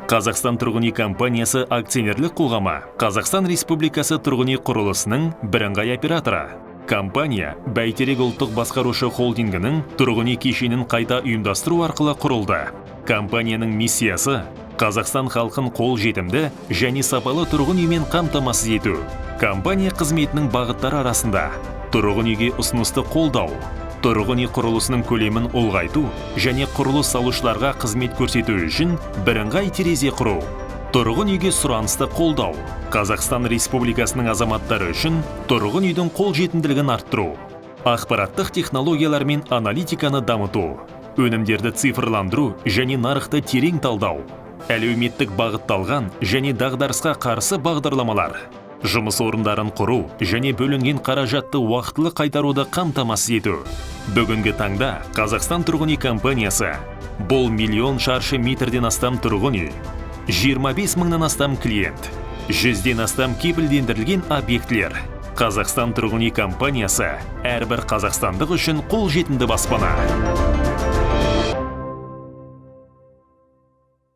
Қазақстан тұрғын үй компаниясы акционерлік қоғамы Қазақстан Республикасы тұрғын үй құрылысының бірыңғай операторы. Компания Бәйтерек ұлттық басқарушы холдингінің тұрғын үй кешенін қайта ұйымдастыру арқылы құрылды. Компанияның миссиясы Қазақстан халқын қол жетімді және сапалы тұрғын үймен қамтамасыз ету. Компания қызметінің бағыттары арасында тұрғын үйге ұсынысты қолдау, тұрғын үй құрылысының көлемін ұлғайту және құрылыс салушыларға қызмет көрсету үшін бірыңғай терезе құру. Тұрғын үйге сұранысты қолдау. Қазақстан Республикасының азаматтары үшін тұрғын үйдің қолжетімділігін арттыру. Ақпараттық технологиялар мен аналитиканы дамыту. Өнімдерді цифрландыру және нарықты терең талдау. Әлеуметтік бағытталған және дағдарысқа қарсы бағдарламалар. Жұмыс орындарын құру және бөлінген қаражатты уақытылы қайтаруды қамтамасыз ету. Бүгінгі таңда Қазақстан тұрғын үй компаниясы бұл миллион шаршы метрден астам тұрғын үй, 25 мыңнан астам клиент, 100-ден астам кепілдендірілген объектілер. Қазақстан тұрғын үй компаниясы әрбір қазақстандық үшін қолжетімді баспана.